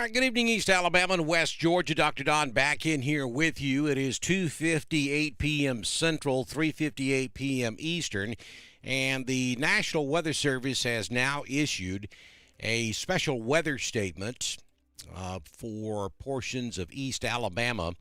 right, good evening, East Alabama and West Georgia. Dr. Don back in here with you. It is 2:58 p.m. Central, 3:58 p.m. Eastern, and the National Weather Service has now issued a special weather statement for portions of East Alabama.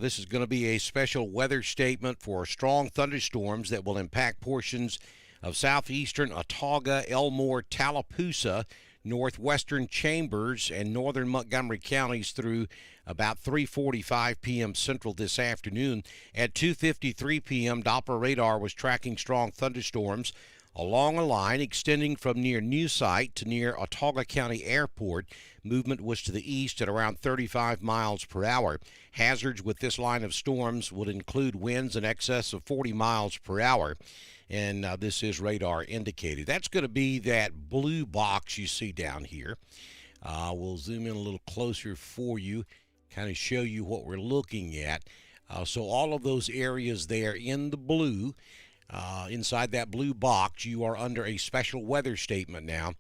This is going to be a special weather statement for strong thunderstorms that will impact portions of southeastern Autauga, Elmore, Tallapoosa, northwestern Chambers, and northern Montgomery counties through about 3:45 p.m. Central this afternoon. At 2:53 p.m., Doppler radar was tracking strong thunderstorms along a line extending from near New Site to near Autauga County Airport. Movement was to the east at around 35 miles per hour. Hazards with this line of storms would include winds in excess of 40 miles per hour. And this is radar indicated. That's going to be that blue box you see down here. We'll zoom in a little closer for you, kind of show you what we're looking at. So all of those areas there in the blue, inside that blue box, you are under a special weather statement now,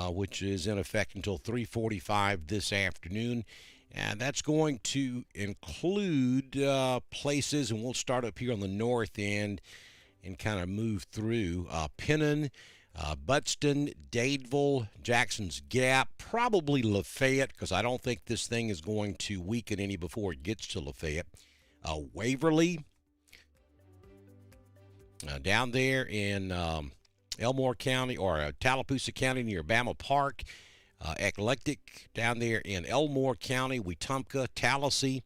which is in effect until 3:45 this afternoon. And that's going to include places, and we'll start up here on the north end and kind of move through Pennon, Buxton, Dadeville, Jackson's Gap, probably Lafayette, because I don't think this thing is going to weaken any before it gets to Lafayette. Waverly, down there in Elmore County or Tallapoosa County near Bama Park, Eclectic down there in Elmore County, Wetumpka, Tallahassee,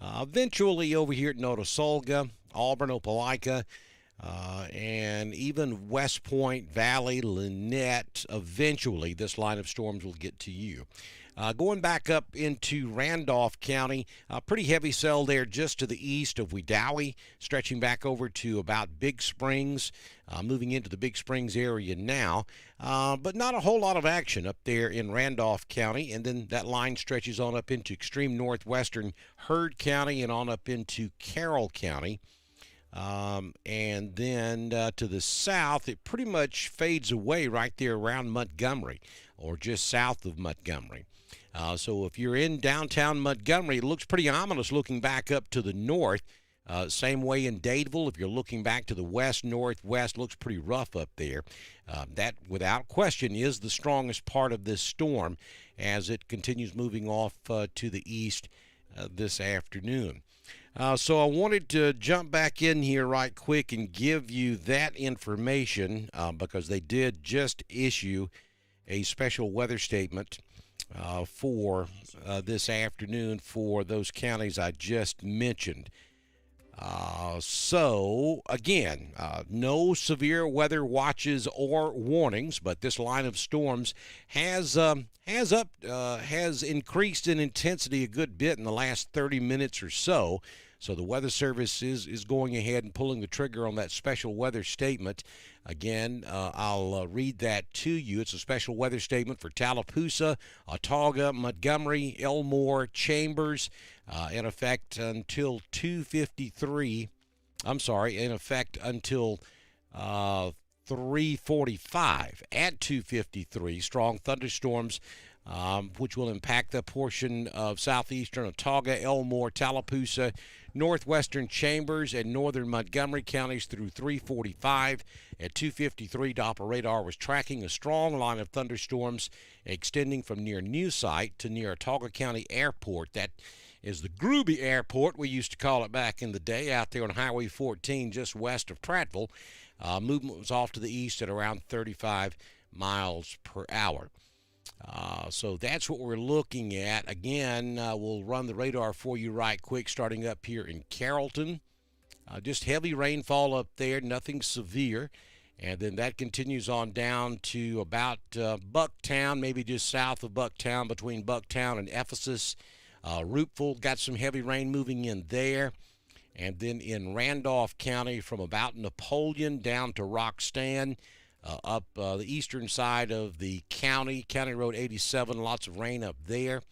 eventually over here at Notasulga, Auburn, Opelika, and even West Point, Valley, Lynette. Eventually, this line of storms will get to you. Going back up into Randolph County, pretty heavy cell there just to the east of Wedowee, stretching back over to about Big Springs, moving into the Big Springs area now. But not a whole lot of action up there in Randolph County, and then that line stretches on up into extreme northwestern Heard County and on up into Carroll County. And then to the south, it pretty much fades away right there around Montgomery or just south of Montgomery. So if you're in downtown Montgomery, it looks pretty ominous looking back up to the north. Same way in Dadeville. If you're looking back to the west, northwest, looks pretty rough up there. That, without question, is the strongest part of this storm as it continues moving off to the east this afternoon. So I wanted to jump back in here right quick and give you that information because they did just issue a special weather statement for this afternoon for those counties I just mentioned. So again, no severe weather watches or warnings, but this line of storms has increased in intensity a good bit in the last 30 minutes or so. So the Weather Service is going ahead and pulling the trigger on that special weather statement. Again, I'll read that to you. It's a special weather statement for Tallapoosa, Autauga, Montgomery, Elmore, Chambers, in effect until 2:53. I'm sorry, in effect until 3:45. At 2:53, strong thunderstorms which will impact the portion of southeastern Autauga, Elmore, Tallapoosa, northwestern Chambers, and northern Montgomery counties through 3:45. At 2:53, Doppler radar was tracking a strong line of thunderstorms extending from near New Site to near Autauga County Airport. That is the Gruby Airport, we used to call it back in the day, out there on Highway 14 just west of Prattville. Movement was off to the east at around 35 miles per hour. So that's what we're looking at. Again, we'll run the radar for you right quick, starting up here in Carrollton. Just heavy rainfall up there, nothing severe. And then that continues on down to about Bucktown, maybe just south of Bucktown, between Bucktown and Ephesus. Roopville got some heavy rain moving in there. And then in Randolph County, from about Napoleon down to Roxton, up the eastern side of the County Road 87, lots of rain up there.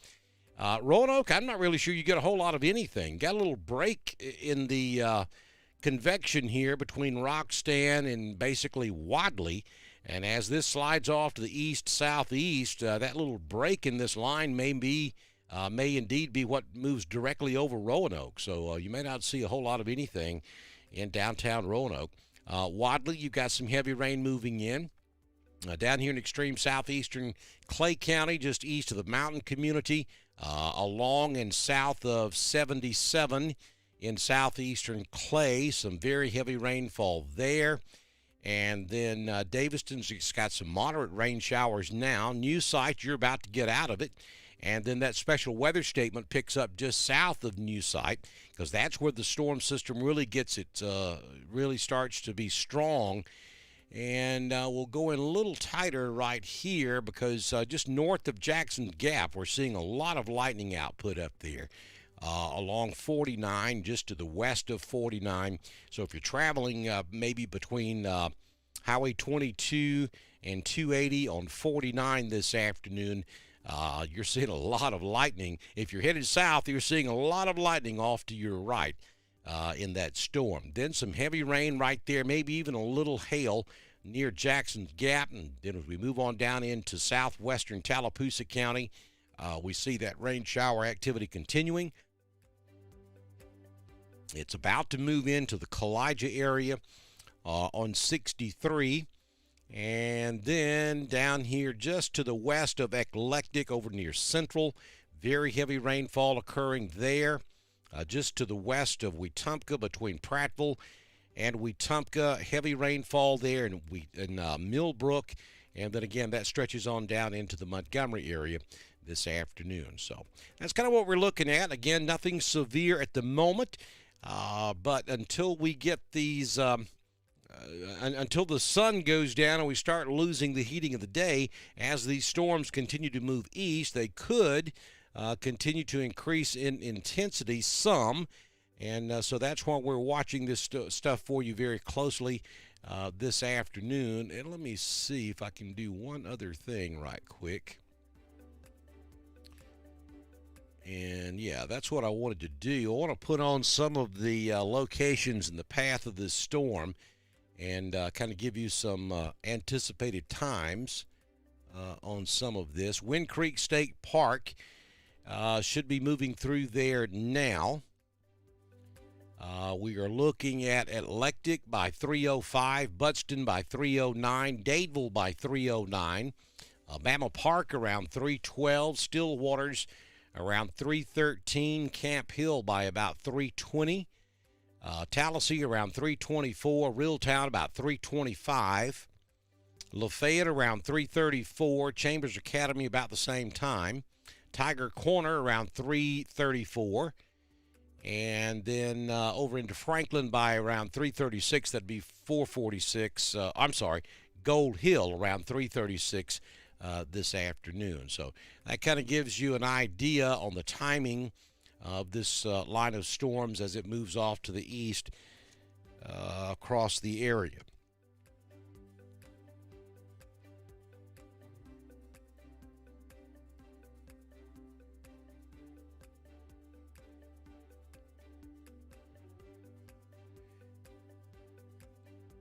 Roanoke, I'm not really sure you get a whole lot of anything. Got a little break in the convection here between Roxton and basically Wadley, And as this slides off to the east-southeast, that little break in this line may indeed be what moves directly over Roanoke. So you may not see a whole lot of anything in downtown Roanoke. Wadley, you've got some heavy rain moving in. Down here in extreme southeastern Clay County, just east of the mountain community, along and south of 77 in southeastern Clay, some very heavy rainfall there. And then Daviston's got some moderate rain showers now. New site, you're about to get out of it. And then that special weather statement picks up just south of New Site, because that's where the storm system really gets it, really starts to be strong. And we'll go in a little tighter right here, because just north of Jackson Gap, we're seeing a lot of lightning output up there. Along 49, just to the west of 49. So if you're traveling maybe between Highway 22 and 280 on 49 this afternoon, you're seeing a lot of lightning. If you're headed south, you're seeing a lot of lightning off to your right in that storm. Then some heavy rain right there, maybe even a little hail near Jackson's Gap. And then as we move on down into southwestern Tallapoosa County, we see that rain shower activity continuing. It's about to move into the Kalijah area on 63. And then down here just to the west of Eclectic over near Central, very heavy rainfall occurring there. Just to the west of Wetumpka between Prattville and Wetumpka, heavy rainfall there in Millbrook. And then again, that stretches on down into the Montgomery area this afternoon. So that's kind of what we're looking at. Again, nothing severe at the moment. But until we get these, until the sun goes down and we start losing the heating of the day, as these storms continue to move east, they could continue to increase in intensity some. And so that's why we're watching this stuff for you very closely this afternoon. And let me see if I can do one other thing right quick. And yeah, that's what I wanted to do. I want to put on some of the locations in the path of this storm and kind of give you some anticipated times on some of this. Wind Creek State Park should be moving through there now. We are looking at Eclectic by 3:05, Buxton by 3:09, Dadeville by 3:09, Bama Park around 3:12, Stillwaters around 3:13, Camp Hill by about 3:20, Tallahassee around 3:24, Reeltown about 3:25, Lafayette around 3:34, Chambers Academy about the same time, Tiger Corner around 3:34, and then over into Franklin by around 3:36, that'd be 4:46, Gold Hill around 3:36 this afternoon. So that kind of gives you an idea on the timing of this line of storms as it moves off to the east across the area.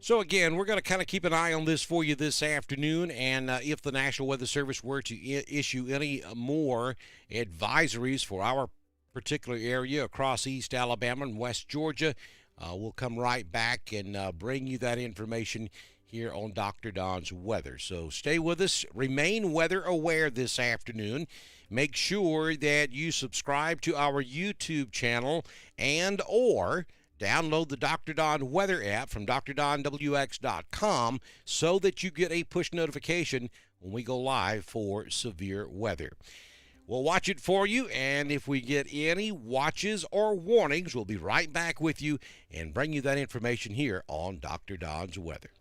So again, we're going to kind of keep an eye on this for you this afternoon, and if the National Weather Service were to issue any more advisories for our particular area across East Alabama and West Georgia, we'll come right back and bring you that information here on Dr. Don's Weather. So stay with us. Remain weather aware this afternoon. Make sure that you subscribe to our YouTube channel and/or download the Dr. Don Weather app from drdonwx.com so that you get a push notification when we go live for severe weather. We'll watch it for you, and if we get any watches or warnings, we'll be right back with you and bring you that information here on Dr. Don's Weather.